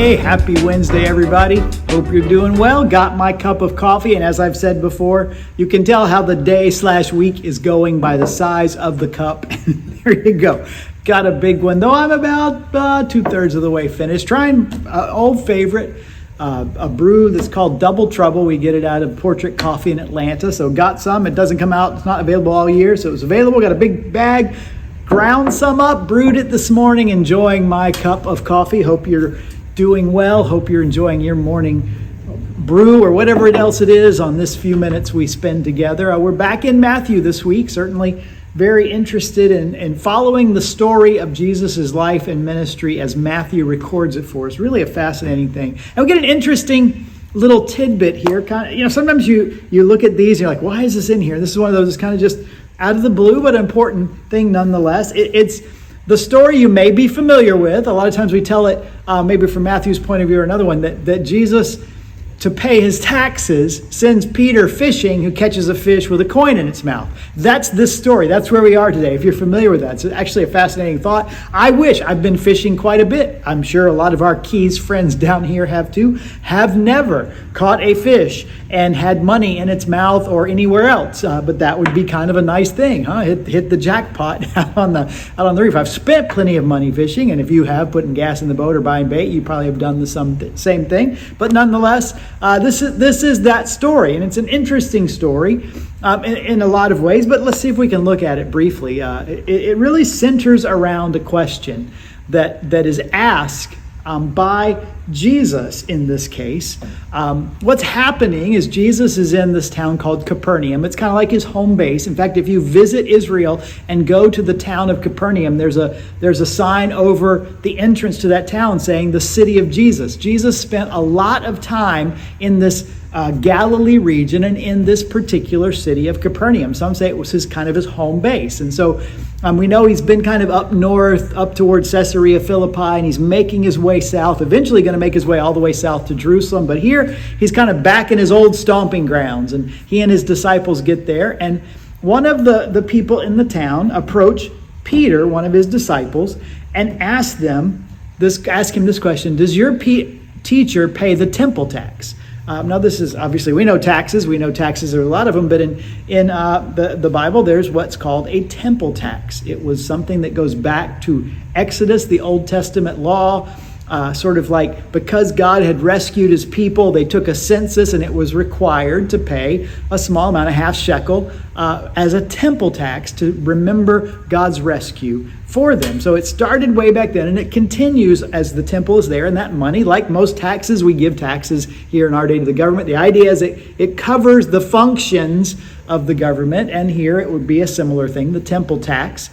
Hey, happy Wednesday, everybody. Hope you're doing well. Got my cup of coffee, and as I've said before, you can tell how the day/week is going by the size of the cup. There you go. Got a big one, though I'm about 2/3 of the way finished. Trying old favorite, a brew that's called Double Trouble. We get it out of Portrait Coffee in Atlanta, so got some. It doesn't come out, it's not available all year, so it was available. Got a big bag. Ground some up, brewed it this morning, enjoying my cup of coffee. Hope you're doing well. Hope you're enjoying your morning brew or whatever else it is on this few minutes we spend together. We're back in Matthew this week, certainly very interested in following the story of Jesus' life and ministry as Matthew records it for us. Really a fascinating thing. And we get an interesting little tidbit here. Sometimes you look at these and you're like, why is this in here? This is one of those that's kind of just out of the blue, but important thing nonetheless. It's the story you may be familiar with. A lot of times we tell it, maybe from Matthew's point of view or another one, that Jesus, to pay his taxes, sends Peter fishing, who catches a fish with a coin in its mouth. That's this story. That's where we are today, if you're familiar with that. It's actually a fascinating thought. I've been fishing quite a bit. I'm sure a lot of our Keys friends down here have too. Have never caught a fish and had money in its mouth or anywhere else. But that would be kind of a nice thing, huh? Hit the jackpot out on the reef. I've spent plenty of money fishing, and if you have, putting gas in the boat or buying bait, you probably have done the same thing. But nonetheless, this is that story, and it's an interesting story in a lot of ways, but let's see if we can look at it briefly. It really centers around a question that is asked by Jesus in this case. What's happening is Jesus is in this town called Capernaum. It's kind of like his home base. In fact, if you visit Israel and go to the town of Capernaum, there's a sign over the entrance to that town saying the city of Jesus. Jesus spent a lot of time in this Galilee region and in this particular city of Capernaum. Some say it was his home base. And so we know he's been kind of up north, up towards Caesarea Philippi, and he's making his way south, eventually going to make his way all the way south to Jerusalem. But here he's kind of back in his old stomping grounds, and he and his disciples get there. And one of the people in the town approach Peter, one of his disciples, and ask him this question: does your teacher pay the temple tax? Now, this is obviously, we know taxes. We know taxes, there are a lot of them, but in the Bible, there's what's called a temple tax. It was something that goes back to Exodus, the Old Testament law, sort of like because God had rescued his people, they took a census and it was required to pay a small amount, a half shekel, as a temple tax to remember God's rescue for them. So it started way back then, and it continues as the temple is there, and that money, like most taxes, we give taxes here in our day to the government. The idea is it covers the functions of the government, and here it would be a similar thing. The temple tax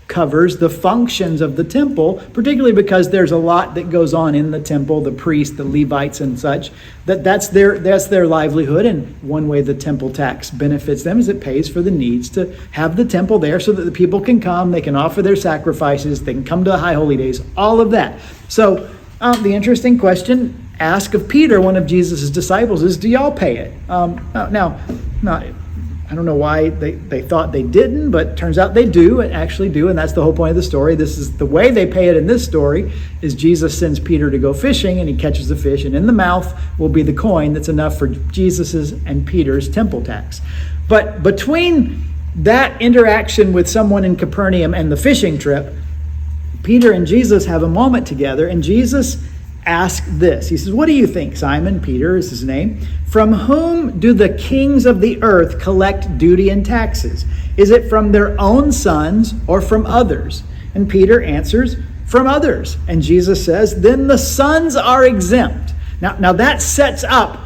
covers the functions of the temple, particularly because there's a lot that goes on in the temple, the priests, the Levites and such, that's their livelihood. And one way the temple tax benefits them is it pays for the needs to have the temple there so that the people can come, they can offer their sacrifices, they can come to the high holy days, all of that. So the interesting question asked of Peter, one of Jesus' disciples, is, do y'all pay it? Now, I don't know why they thought they didn't, but it turns out they do, actually do, and that's the whole point of the story. This is the way they pay it in this story, is Jesus sends Peter to go fishing, and he catches a fish, and in the mouth will be the coin that's enough for Jesus's and Peter's temple tax. But between that interaction with someone in Capernaum and the fishing trip, Peter and Jesus have a moment together, and Jesus asks this. He says, what do you think, Simon? Peter is his name. From whom do the kings of the earth collect duty and taxes? Is it from their own sons or from others? And Peter answers, from others. And Jesus says, then the sons are exempt. Now that sets up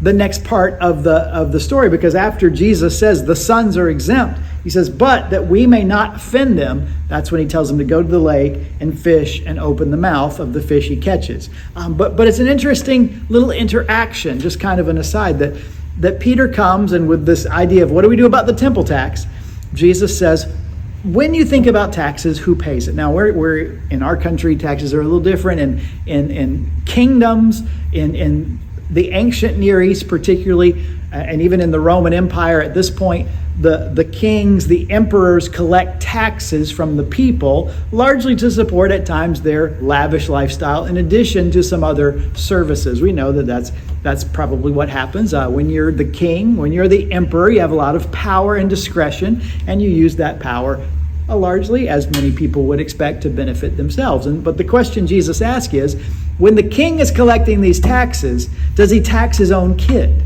the next part of the story, because after Jesus says the sons are exempt, he says, but that we may not offend them, that's when he tells them to go to the lake and fish and open the mouth of the fish he catches. But it's an interesting little interaction, just kind of an aside, that Peter comes, and with this idea of what do we do about the temple tax, Jesus says, when you think about taxes, who pays it? Now, we're in our country, taxes are a little different. In kingdoms, in the ancient Near East particularly, and even in the Roman Empire at this point, the kings, the emperors collect taxes from the people, largely to support at times their lavish lifestyle, in addition to some other services. We know that that's probably what happens. When you're the king, when you're the emperor, you have a lot of power and discretion, and you use that power largely, as many people would expect, to benefit themselves. But the question Jesus asks is, when the king is collecting these taxes, does he tax his own kid?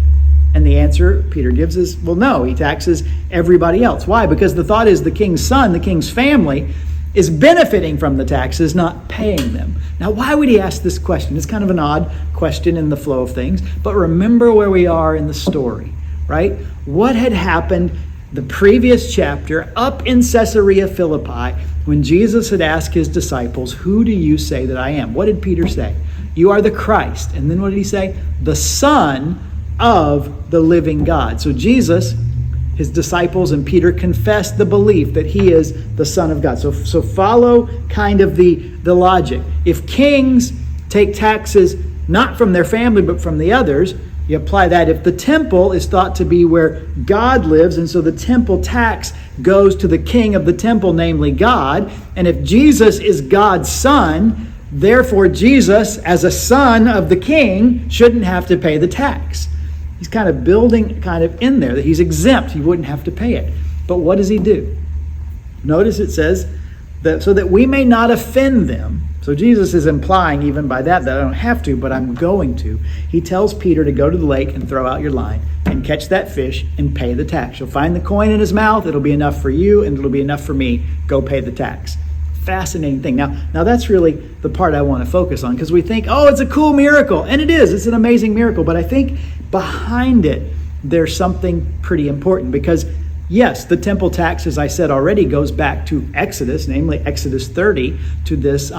And the answer Peter gives is, well, no, he taxes everybody else. Why? Because the thought is the king's son, the king's family, is benefiting from the taxes, not paying them. Now, why would he ask this question? It's kind of an odd question in the flow of things, but remember where we are in the story, right? What had happened the previous chapter up in Caesarea Philippi when Jesus had asked his disciples, who do you say that I am? What did Peter say? You are the Christ. And then what did he say? The Son of the living God. So Jesus, his disciples, and Peter confessed the belief that he is the Son of God. So follow kind of the logic. If kings take taxes not from their family but from the others, you apply that. If the temple is thought to be where God lives, and so the temple tax goes to the king of the temple, namely God, and if Jesus is God's son, therefore Jesus, as a son of the king, shouldn't have to pay the tax. He's kind of building kind of in there that he's exempt. He wouldn't have to pay it. But what does he do? Notice it says that so that we may not offend them. So Jesus is implying even by that I don't have to, but I'm going to. He tells Peter to go to the lake and throw out your line and catch that fish and pay the tax. You'll find the coin in his mouth. It'll be enough for you and it'll be enough for me. Go pay the tax. Fascinating thing. Now that's really the part I want to focus on, because we think, oh, it's a cool miracle. And it is. It's an amazing miracle. But I think behind it, there's something pretty important, because yes, the temple tax, as I said already, goes back to Exodus, namely Exodus 30, to this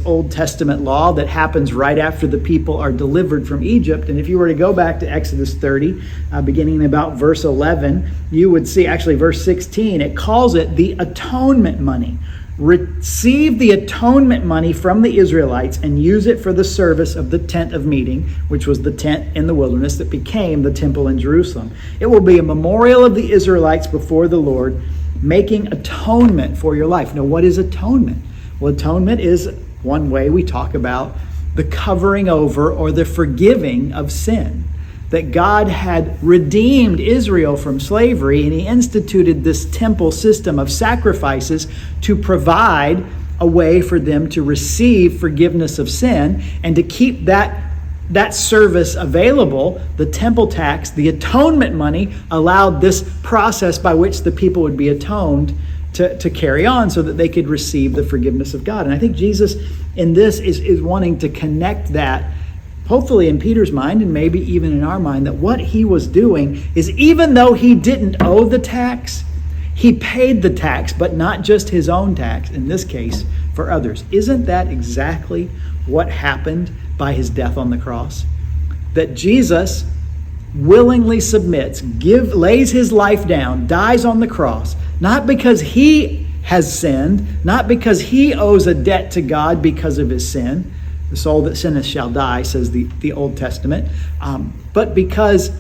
Old Testament law that happens right after the people are delivered from Egypt. And if you were to go back to Exodus 30, beginning in about verse 11, you would see, actually verse 16, it calls it the atonement money. Receive the atonement money from the Israelites and use it for the service of the tent of meeting, which was the tent in the wilderness that became the temple in Jerusalem. It will be a memorial of the Israelites before the Lord, making atonement for your life. Now, what is atonement? Well, atonement is one way we talk about the covering over or the forgiving of sin. That God had redeemed Israel from slavery, and he instituted this temple system of sacrifices to provide a way for them to receive forgiveness of sin and to keep that service available. The temple tax, the atonement money, allowed this process by which the people would be atoned to carry on so that they could receive the forgiveness of God. And I think Jesus in this is wanting to connect that, hopefully in Peter's mind and maybe even in our mind, that what he was doing is, even though he didn't owe the tax, he paid the tax, but not just his own tax, in this case, for others. Isn't that exactly what happened by his death on the cross? That Jesus willingly submits, lays his life down, dies on the cross, not because he has sinned, not because he owes a debt to God because of his sin. The soul that sinneth shall die, says the Old Testament. But because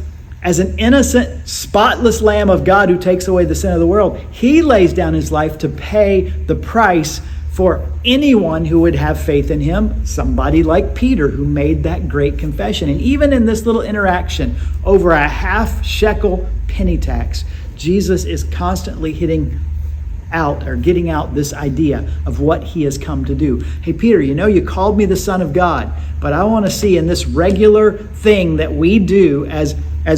as an innocent, spotless Lamb of God who takes away the sin of the world, he lays down his life to pay the price for anyone who would have faith in him. Somebody like Peter, who made that great confession. And even in this little interaction over a half shekel penny tax, Jesus is constantly getting out this idea of what he has come to do. Hey, Peter, you called me the Son of God, but I want to see in this regular thing that we do as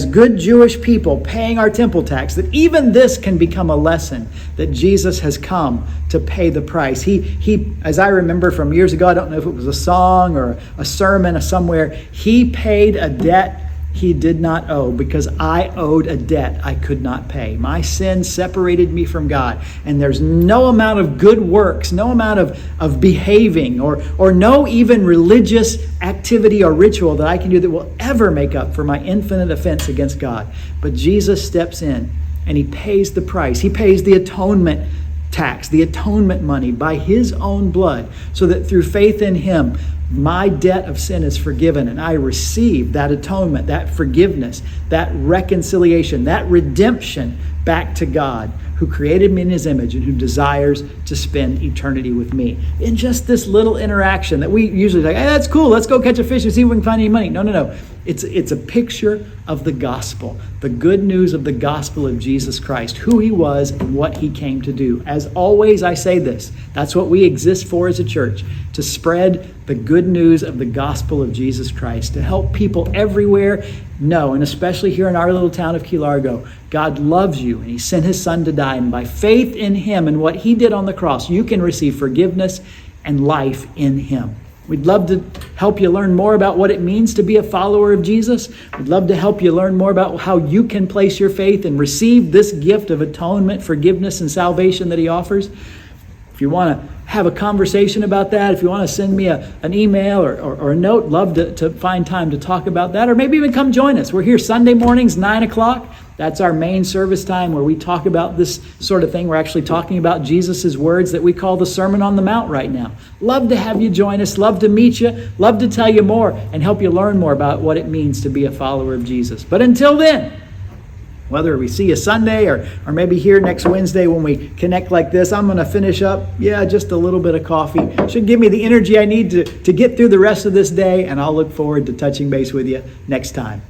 good Jewish people, paying our temple tax, that even this can become a lesson that Jesus has come to pay the price. He, as I remember from years ago, I don't know if it was a song or a sermon or somewhere, he paid a debt he did not owe, because I owed a debt I could not pay. My sin separated me from God, and there's no amount of good works, no amount of behaving, or no even religious activity or ritual that I can do that will ever make up for my infinite offense against God. But Jesus steps in and he pays the price. He pays the atonement tax, the atonement money by his own blood, so that through faith in him, my debt of sin is forgiven, and I receive that atonement, that forgiveness, that reconciliation, that redemption back to God, who created me in his image and who desires to spend eternity with me. In just this little interaction that we usually like, hey, that's cool, let's go catch a fish and see if we can find any money. No. It's a picture of the gospel, the good news of the gospel of Jesus Christ, who he was and what he came to do. As always, I say this, that's what we exist for as a church, to spread the good news of the gospel of Jesus Christ, to help people everywhere know, and especially here in our little town of Key Largo, God loves you and he sent his son to die. And by faith in him and what he did on the cross, you can receive forgiveness and life in him. We'd love to help you learn more about what it means to be a follower of Jesus. We'd love to help you learn more about how you can place your faith and receive this gift of atonement, forgiveness, and salvation that he offers. If you want to have a conversation about that, if you want to send me an email or a note, love to find time to talk about that, or maybe even come join us. We're here Sunday mornings, 9 o'clock. That's our main service time where we talk about this sort of thing. We're actually talking about Jesus' words that we call the Sermon on the Mount right now. Love to have you join us. Love to meet you. Love to tell you more and help you learn more about what it means to be a follower of Jesus. But until then, whether we see you Sunday or maybe here next Wednesday when we connect like this, I'm going to finish up, just a little bit of coffee. Should give me the energy I need to get through the rest of this day, and I'll look forward to touching base with you next time.